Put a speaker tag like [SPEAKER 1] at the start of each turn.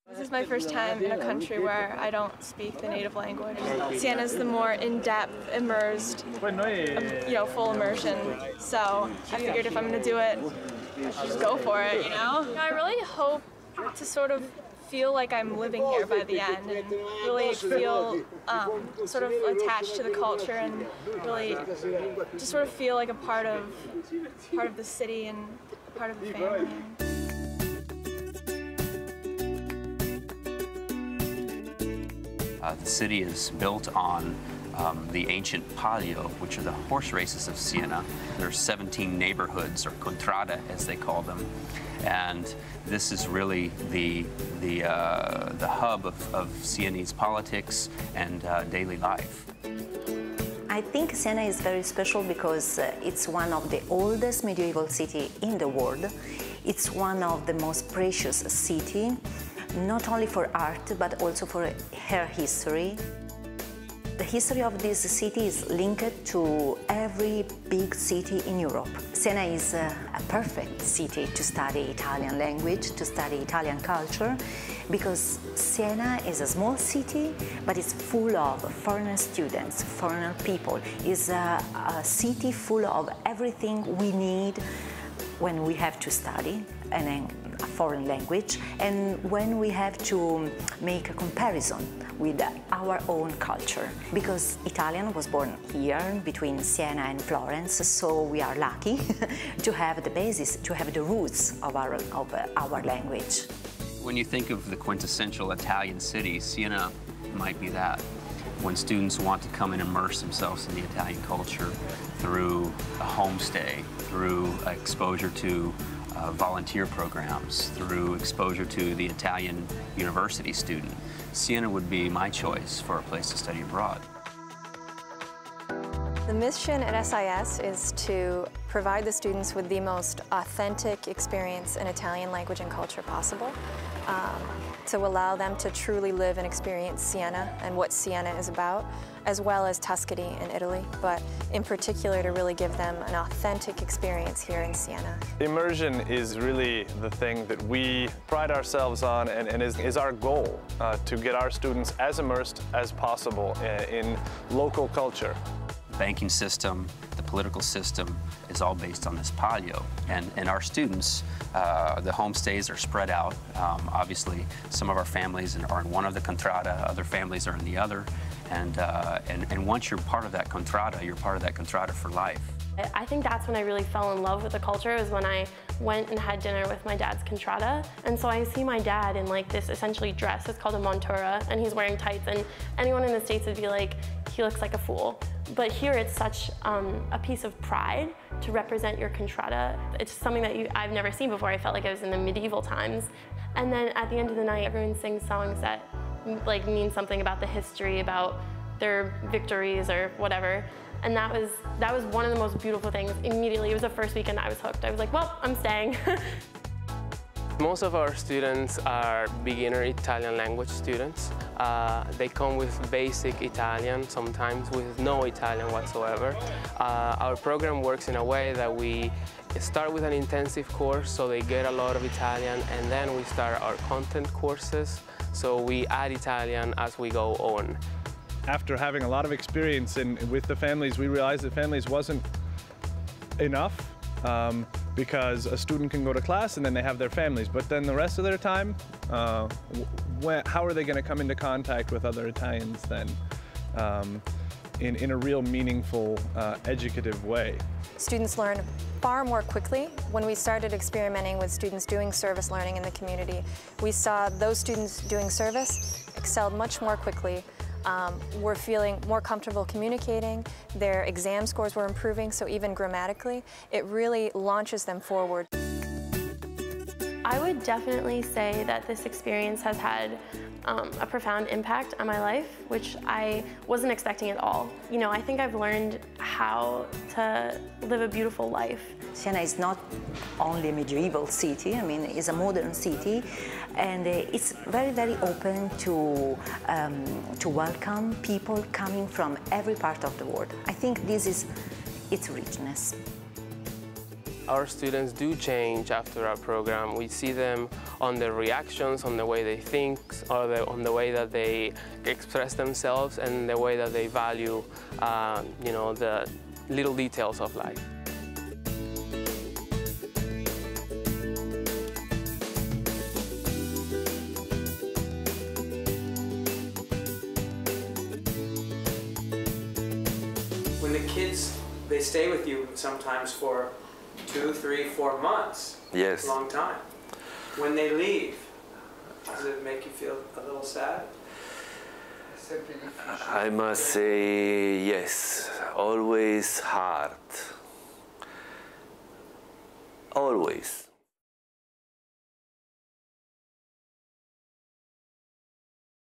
[SPEAKER 1] This is my first time in a country where I don't speak the native language. Siena is the more in-depth, immersed, full immersion. So I figured if I'm going to do it, I should just go for it, I really hope to sort of feel like I'm living here by the end and really feel sort of attached to the culture and really just sort of feel like a part of the city and part of the family.
[SPEAKER 2] The city is built on the ancient palio, which are the horse races of Siena. There's 17 neighborhoods, or Contrada as they call them, and this is really the hub of Sienese politics and daily life.
[SPEAKER 3] I think Siena is very special because it's one of the oldest medieval cities in the world. It's one of the most precious cities, not only for art, but also for her history. The history of this city is linked to every big city in Europe. Siena is a perfect city to study Italian language, to study Italian culture, because Siena is a small city, but it's full of foreign students, foreign people. It's a city full of everything we need when we have to study a foreign language and when we have to make a comparison with our own culture. Because Italian was born here between Siena and Florence, so we are lucky to have the basis, to have the roots of our language.
[SPEAKER 2] When you think of the quintessential Italian city, Siena might be that. When students want to come and immerse themselves in the Italian culture through a homestay, through exposure to volunteer programs, through exposure to the Italian university student, Siena would be my choice for a place to study abroad.
[SPEAKER 1] The mission at SIS is to provide the students with the most authentic experience in Italian language and culture possible, to allow them to truly live and experience Siena and what Siena is about, as well as Tuscany in Italy, but in particular to really give them an authentic experience here in Siena.
[SPEAKER 4] Immersion is really the thing that we pride ourselves on and is our goal, to get our students as immersed as possible in local culture.
[SPEAKER 2] The banking system, the political system is all based on this palio. And our students, the homestays are spread out. Obviously, some of our families are in one of the Contrada, other families are in the other. And once you're part of that Contrada, you're part of that Contrada for life.
[SPEAKER 5] I think that's when I really fell in love with the culture, was when I went and had dinner with my dad's Contrada. And so I see my dad in like this essentially dress, it's called a montura, and he's wearing tights, and anyone in the States would be like, he looks like a fool. But here it's such a piece of pride to represent your Contrada. It's something that I've never seen before. I felt like I was in the medieval times. And then at the end of the night, everyone sings songs that like mean something about the history, about their victories or whatever. And that was one of the most beautiful things. Immediately, it was the first weekend I was hooked. I was like, well, I'm staying.
[SPEAKER 6] Most of our students are beginner Italian language students. They come with basic Italian, sometimes with no Italian whatsoever. Our program works in a way that we start with an intensive course, so they get a lot of Italian, and then we start our content courses, so we add Italian as we go on.
[SPEAKER 4] After having a lot of experience with the families, we realized that families wasn't enough, because a student can go to class and then they have their families, but then the rest of their time, how are they going to come into contact with other Italians then in a real meaningful, educative way?
[SPEAKER 1] Students learn far more quickly. When we started experimenting with students doing service learning in the community, we saw those students doing service excelled much more quickly. Were feeling more comfortable communicating, their exam scores were improving, so even grammatically, it really launches them forward.
[SPEAKER 5] I would definitely say that this experience has had a profound impact on my life, which I wasn't expecting at all. You know, I think I've learned how to live a beautiful life.
[SPEAKER 3] Siena is not only a medieval city, I mean, it's a modern city, and it's very, very open to welcome people coming from every part of the world. I think this is its richness.
[SPEAKER 6] Our students do change after our program. We see them on their reactions, on the way they think, or on the way that they express themselves, and the way that they value, you know, the little details of life.
[SPEAKER 7] When the kids, they stay with you sometimes for 2, 3, 4 months.
[SPEAKER 8] Yes.
[SPEAKER 7] A long time. When they leave, does it make you feel a little sad?
[SPEAKER 8] I must say yes, always hard. Always.